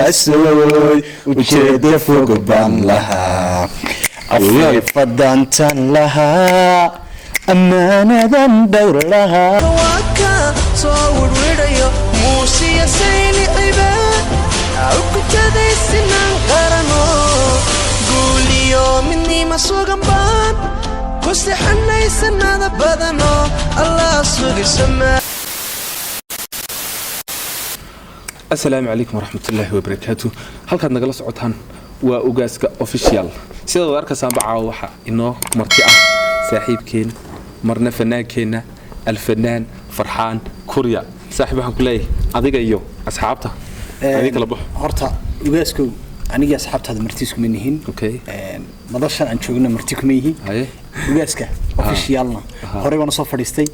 أسوي وجد فوق بان لها أفضل فضانتان لها أمانة دور لها واكا صور ويديو موسيا سيلي عباد عقبت ذي السنان غرنو قولي يومني ما سوقن بان كسي حنا يسنى ذا بدنو الله سوق السماء. السلام عليكم ورحمة الله وبركاته. هل كان نقل صعودهن وأوجاسك أوفيشيال سيدا وارك سامبعا وحا إنه مرتئة صاحب كين مرنا فنان كينا الفنان فرحان كوريا صاحبها كليه أديك أيوه أصحابته أديك لبوح هرتا أوجاسكو أنا أصحابته هذا مرتيسكم منهن أوكي ما ضلشان عن شغلنا مرتيكم منهن أوجاسك أوفيشيالنا هري وانا صفر يستي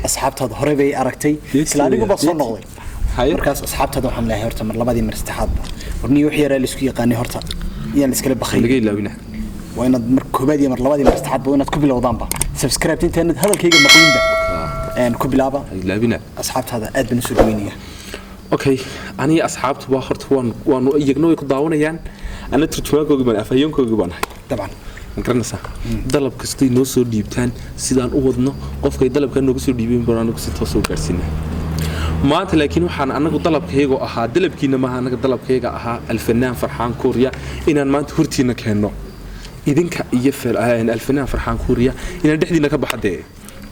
أصحابته هذا هري بي أركتي سلاني قبصون نقضي markaas asxaabtada waxaan leeyahay horta mar labadii mar saddexaad warniyo wixii yar la isku yaqaanay horta iyaan iskala baxay laga ilaawina waa inaad mar koobaad iyo mar labadii mar saddexaad baa inaad ku bilowdaanba subscribe intaanad hadalkayga maqlinba ku bilaaba ilaawina asxaabtada aad baan u soo dhaweynaya okay aniga asxaabtu waa horta waan iyagna way ku daawanayaan ana turjumaankooga baan afayoonkooga baan ahay dabcan garanaysaa dalab kastay noo soo dhiibtaan sidaan u wadno qofkay dalabka nooga soo dhiibeen baan anagu si toos u gaarsiinaa maanta laakiin waxaan anagu dalabkayga ahaa dalabkiina ma anaga dalabkayga ahaa alfanaan farxaan kuuriya inaan maanta hortiina keenno idinka iyo alfanaan farxaan kuuriya inaan dhexdiina ka baxdee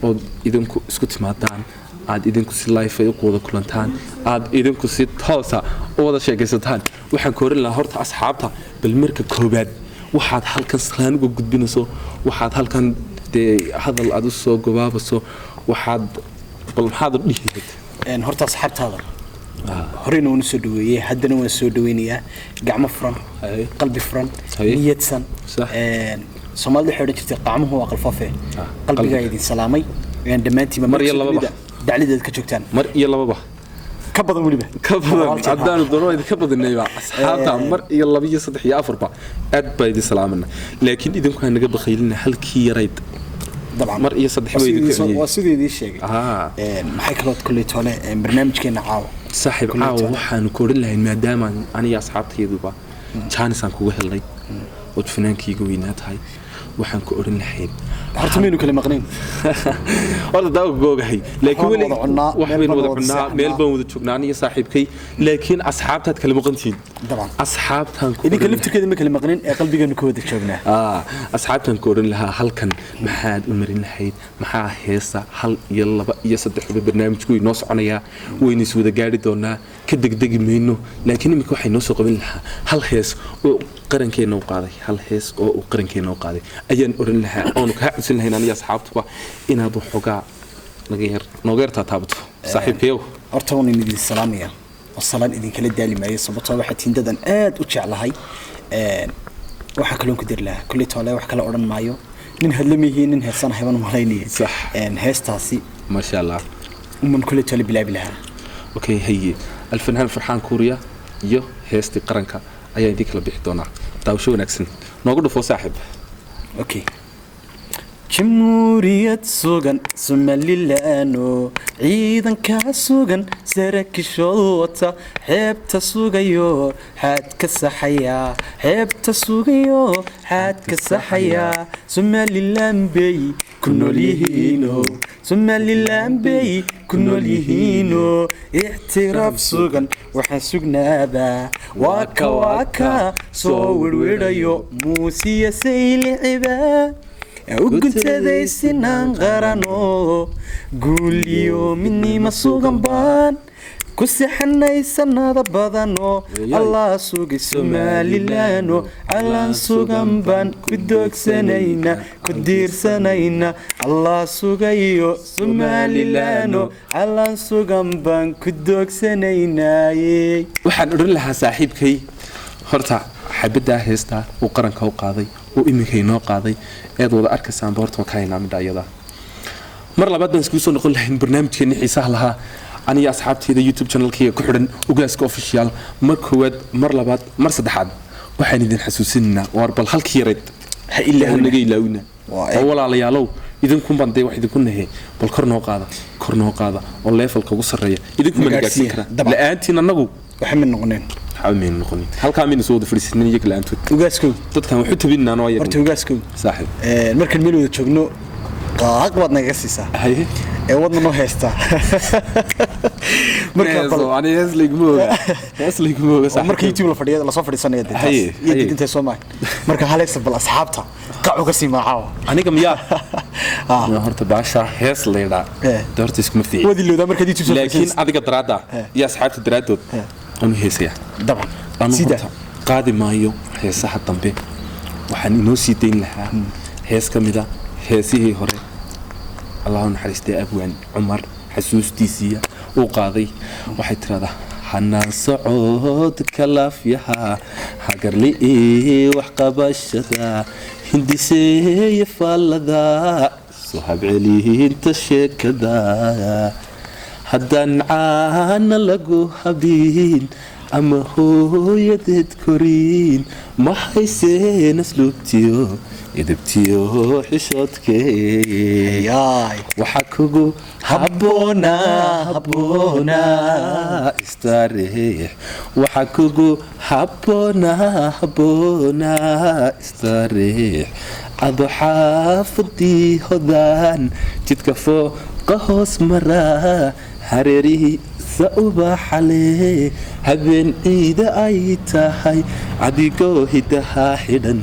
oo idinku isku timaadaan aad idinku si live ay u wada kulantaan aad idinku si toosa u wada sheekaysataan waxaan koorin lahaa horta asxaabta bal marka koobaad waxaad halkan salaan uga gudbinayso waxaad halkan hadal aad u soo gobaabaso waxaad bal maxaad u dhihi horta asxaabtada horeyna waan soo dhaweeyay haddana waan soo dhaweynayaa gacmo furan qalbi furan niyadsan Soomaalida waxay odhan jirtay qacmuhu waa qalfoofe qalbiga idin salaamay dhammaantiinba mar iyo lababa daclideed ka joogtaan mar iyo lababa ka badan waliba ka badan haddaan doono idin ka badanayba asxaabta mar iyo laba iyo saddex iyo afarba aad baa idin salaamana laakiin idinku aan naga bakhaylina halkii yarayd طبعا مر iyo saddex way idin wasiidii sheegay maxay kala kulay toole barnaamijkeena caawa saaxiib caawa waxaan ku oran lahayn maadaama aniga asxaabtayduba jaanisaan kugu helnay oo fanaankayga weynaa tahay waxaan ku oran lahayn horta meenu kala maqneen horta daa googahay laakiin wali waxaan wada cunaa meel baan wada joognaa aniga saaxiibkay laakiin asxaabtaad kala maqantiin طبعا asxaabtaan ku idinka laftirkeeda ma kala maqneen ee qalbigeenu ka wada joognaa asxaabtaan ku oran lahaa halkan maxaad u marin lahayd maxaa heesa hal iyo laba iyo saddex barnaamijku inoo soconaya wayna is wada gaari doonaa ka degdegi mayno laakiin imika waxay noo soo qaban lahaa hal hees oo qarankeena u qaaday hal hees oo uu qarankeena u qaaday ayaan oran lahaa oo ka xusin lahayn aniga asxaabtuba inaad waxoogaa laga yar nooga yartaa taabato saaxiibkayow horta waan idin salaamaya wasalaan idin kala daali maayo sababtoo waxa tiindadan aad u jeclahay waxa kale oo ku dir lahaa kulli toole wax kala oran maayo nin hadlamihiin nin heesan hayban malaynayay صح heestaasi ما شاء الله من كل toole bilaab lahaa اوكي هي الفنان فرحان كوريا iyo heesti qaranka ayaa idin kala bixi doona taawsho wanaagsan noogu dhufo saaxiib okay جمهورية سوغن سوماليلانو عيدن كاسوغن سراكشوتا حبتا سوغيو حاد كسحيا حبتا سوغيو حاد كسحيا سوماليلان بي كنو ليهينو سوماليلان بي كنو ليهينو اعتراف سوغن وحان سوغنابا واكا واكا صور ويديو موسيا سيلي عبا وقلتذي سنان غرانو قوليو مني ما سوغن بان كسي حناي سنة بادانو الله سوغي سومالي لانو علان سوغن بان كدوك سنينا كدير سنينا الله سوغيو سومالي لانو علان سوغن بان كدوك سنينا waxaan oran lahaa saaxiibkay horta xabada heesta uu qaranka u qaaday oo imikay noo qaaday eed wada arkaysaan boorto ka hayna midayada mar labaad baan isku soo noqon lahayn barnaamijkeena xiisaha lahaa aniga asxaabteeda YouTube channelkayga ku xidhan Ugaaska official mar koowaad mar labaad mar saddexaad waxaan idin xasuusinaa war bal halkii yareed ha ilaa naga ilaawina oo walaalayaalow idinku banday wax idinku nahay bal kor noo qaada oo levelka ugu sareeya idinku ma gaarsiin kara la'aantiin anagu waxa min noqoneen حامين نقولين هل كامين سود فريسنين يجيك لأنتو وجاسكو تدخل وحيد تبينا أنا وياك horta وجاسكو صاحب markan meel wada joogno qaaq baad naga siisaa هاي wadna noo heystaa أنا يسلك موجة صح marka YouTube la fadhiyo la soo fadhiisanaya Haye, iyo haye. intay Soomaali marka haleesa bal asxaabta qacu ka sii maacaw أنا كم يا هرت باشا هيس ليدا دورت اسمه في wadi looda marka YouTube soo لكن أذيك درادة يا أصحاب الدرادة أنا هيسيا dabcan أنا sida قادم مايو هيس حد تنبه وحني نوسيتين لها هيس كمدا هيسي هوري الله نحرسته أبوان عمر حسوس تيسيا وقاضي وحيت هذا حنا صعود كلافيها حقر لي وحقب الشذا هندي سيف الله صحاب عليه انت شكدا حدا عانا لقو هبين أما هو يذكرين ما حيسين اسلوبتيو يدبتيو حشوتكي yaay وحكوكو هبونا استريح وحكوكو هبونا استريح أبو حافظي هدان تتكفو قهوس مرة هريري سأباح عليه هبين إيدا أي تاهي عديقو هدها حدن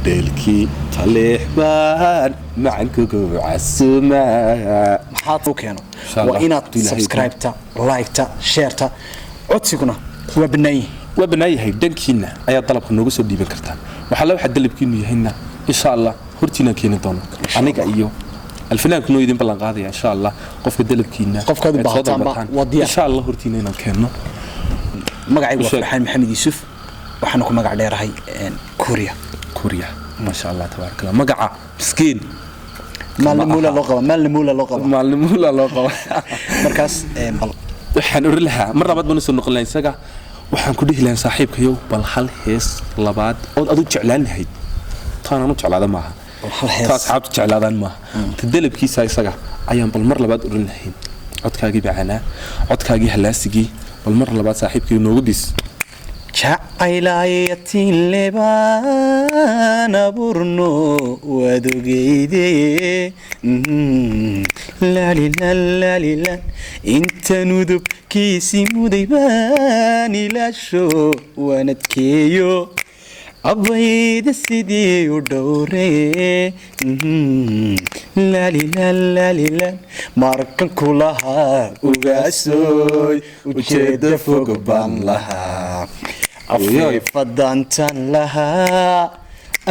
دلكي طليح بان معكوكو عالسماء maxaad u keeno Insha Allah. waa inaad Ilaahay subscribe-ta like-ta share-ta codsiguna waa bannaan وبنايهي دنكينا أي طلبك نوجو سو ديبن كرتان وحلا واحد دلبكينو يهنا إن شاء الله هرتينا كينا دون أنيق أيو الفنان كنو يدين بلان قاضي إن شاء الله قف دلبكينا قفك هذا بحطان بقى وضيع. إن شاء الله هرتينا نكينا magacaygu waa Sheeg. Farxaan Maxamed Yuusuf waxaan ku magac dheerahay Korea كوريا ما شاء الله تبارك الله مقعة مسكين maalmuula loo qabo معلمولا لو قوا markaas bal waxaan ur lahaa mar labaad baan soo noqon lahayn isaga waxaan ku dhihi lahayn saaxiibkayo bal hal hees labaad oo aad u jeclaan lahayd taana u jeclaada maaha hal hees. taas xabtu jeclaadaan maaha tadalabkiisa isaga ayaan bal mar labaad urin lahayn codkaagii bacana codkaagii halaasigii bal mar labaad saaxiibkayo noogu dis jacaylayatin lebaan aburno wadogeyde lalilan inta nudubkiisi muday baan ilaasho waanadkeeyo abayda sidii u dhowre lalilan markan kulahaa ugaasoy ujeeda fog baan lahaa afayfadantan lahaa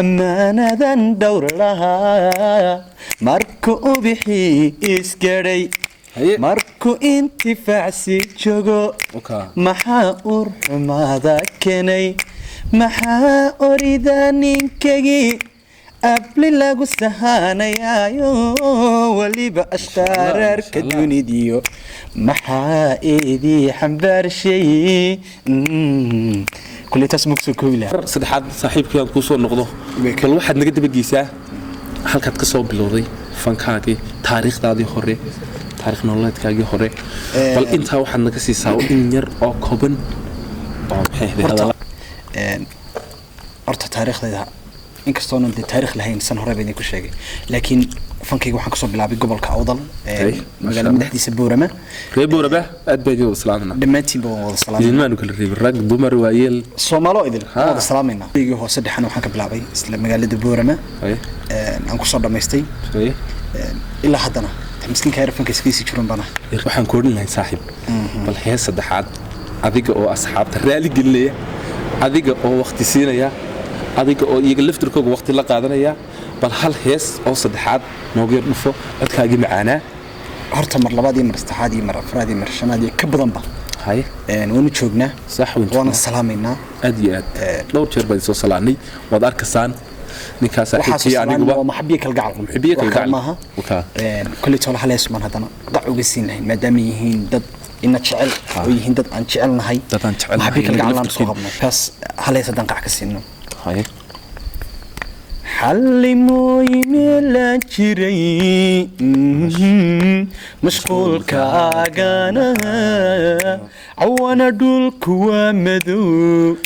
ammaanadan dhowr lahaa marku ubixii isgadhay Haye. marku intifaacsi joogo Okay. maxaa ur xumaada keenay maxaa orida ninkagii abli lagu sahanayaayo waliba ashqaararka dunidiyo maxaa idii xambaarshay kulli taas mugso koobi saddexaad saaxiibkayaan kuu soo noqdo bal waxaad naga dabageysaa halkaad ka soo bilowday fankaagii taariikhdaadii hore taariikh nololeedkaagii hore bal intaa waxaad naga siisaa in yar oo kooban oo maxay ahayd hadalla horta taariikhdayda inkastoo aan taariikh lahayn san hore baan ku sheegay laakiin fankayga waxaan ka soo bilaabay gobolka Awdal magaalada madaxdiisa Boorama reer Boorama aad bay u salaamna dhammaantiin baan wada salaamay idinmaanu kala reebin rag dumar waayeel Soomaalo idil wada salaamayna iyagoo hoose dhaxan waxaan ka bilaabay isla magaalada Boorama aan ku soo dhameystay ilaa haddana miskiinka yar fankayskiisa jiran bana waxaan ku oran lahay saaxiib bal hees saddexaad adiga oo asxaabta raali gelinaya adiga oo waqti siinaya adiga oo iyaga laftirkooga waqti la qaadanaya bal hal hees oo saddexaad noogu yar dhufo codkaagii macaanaa horta mar labaad iyo mar saddexaad iyo mar afraad iyo mar shanaad iyo ka badanba hay waanu joognaa sax waana salaamaynaa aad iyo aad dhowr jeer baan soo salaanay waad arkaysaan ninkaas saaxiibkii aniguba maxabiye kalgacal maxabiye kalgacal maaha kulli tola halees man hadana qac uga siinahay maadaama yihiin dad ina jecel oo yihiin dad aan jecelnahay maxabiye kalgacal aan soo qabnay kaas halees hadan qac ka siino hay xalli mooyi meelaan jiray mashquulkaagana cawana dhulku waa madow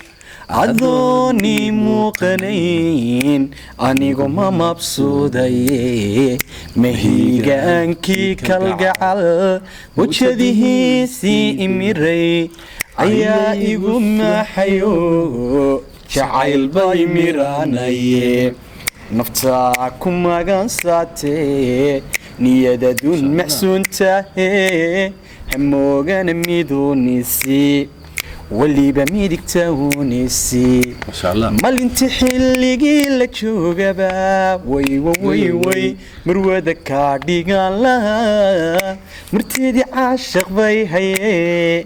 adooni muuqanayn anigu ma mabsuudaye mahigaankii kalgacal wajadihiisii imiray ayaa igu maaxayo jacayl bay miraanaye naftaa ku magansaatee niyadadun maxsuuntahe hamoogana miduunisi waliba midigtaunisi malinti xilligii la joogaba way marwada kaa dhigaan lahaa marteedii caashaq bay hayee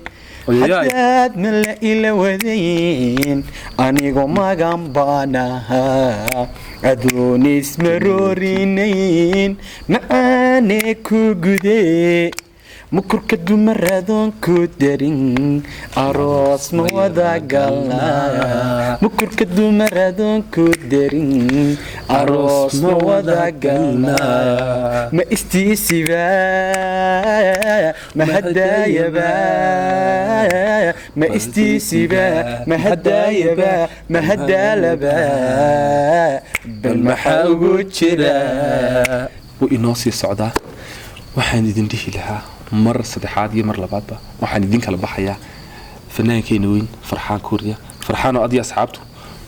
hadaad ma la ila wadayn anigo magan baan ahaa adoonis maroorinayn macaane ku gudee mukurka dumaradoon ku darin aroos ma wada galnaa mukurka dumaradoon ku darin aroos ma wada galnaa ma istiisiba ma hadaayaba ma istiisiba ma hadaayaba ma hadaalaba bal maxaa ugu jira wuu inoo sii socdaa waxaan idin dhihi lahaa mar saddexaad iyo mar labaadba waxaan idin kala baxayaa fannaankeena weyn farxaan kuuriya farxaanoo adiga asxaabtu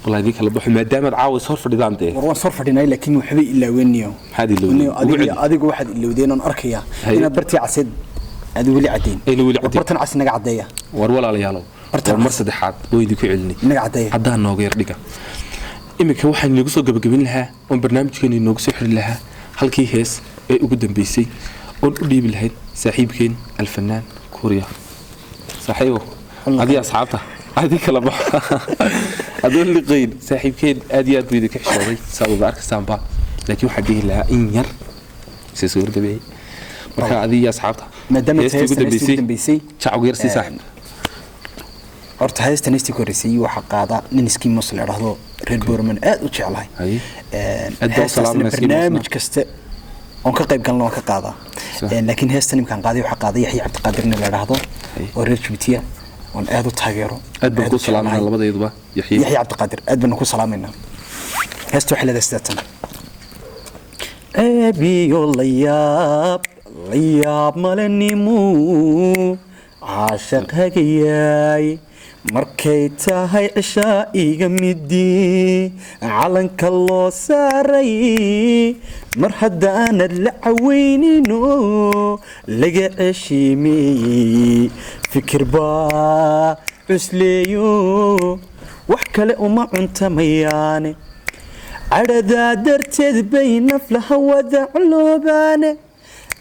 والله ذيك اللي بحول مادام عاوز صرف ديدان دي ورون صرف دينا لكن وحبي الا وينيو هذه اللي اديق واحد اللي ودينا اركيا انا برتي عسد ادي ولي عدين اي ولي عدين برتن عس نغ عديا war walaalayaal mar saddexaad way ku celini naga cadeeya hadaan nooga yar dhiga imika waxaan nagu soo gabagabin lahaa oo barnaamijkeena noogu soo xiri lahaa halkii hees ee ugu dambeysay oo u dhiibi lahayd saaxiibkeen alfanaan kuuriya saaxiibo adii asxaabta adii kala bax adoon liqayn saaxiibkeen aad iyo aad buu idinka xishooday sabab arkasaanba laakiin waxaan dhihi lahaa in yar si soo gabagabay marka adii asxaabta maadaama hees ugu dambeysay jacayl yar si saaxiib horta heestan istii korisay waxa qaada nin iskii muslim dhahdo reer boorman aad u jeclahay barnaamij kasta on ka qayb galno ka qaada laakiin heestan imkaan qaaday waxa qaaday Yaxya Cabdiqaadir la dhahdo oo reer Jubtiya on aad u taageero aad baan ku salaamay labadayduba Yaxya Cabdiqaadir aad baan ku salaamayna heestu waxa la dastaan abiyo layaab malanimu عاشق هجياي markay tahay cishaa iga midii calanka loo saaray mar haddaanad la caweynino laga ceshiimiyey fikir baa cusleeyo wax kale uma cuntamayaane cadhadaa darteed bay naflaha wada culoobaane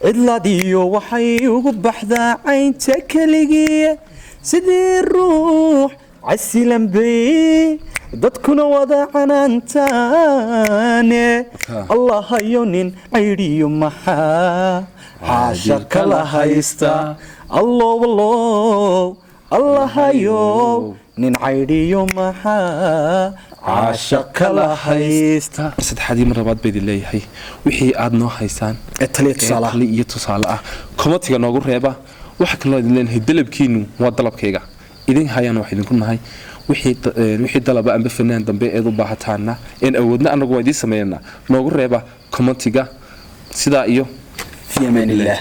cidlaadiyo waxay ugu baxdaa caynta keligii sidii ruux casilan bay dadkuna wada canaantaane allahayo nin caydhiyo maxaa caasha kala haysta allow allahayo nin caydhiyo maxaa caasha kala haysta saddexdii mar labaad bay leeyahay wixii aad noo haysaan taliye iyo tusaale ah komatiga noogu reeba waxa kale oo idin leenahay dalabkiinu waa dalabkayga idin hayaan wax idinku nahay wixii dalaba amba fanaan dambe ee u baahataana in awoodna anagu waa idin sameeyna noogu reeba komatiga sida iyo fi amaan illah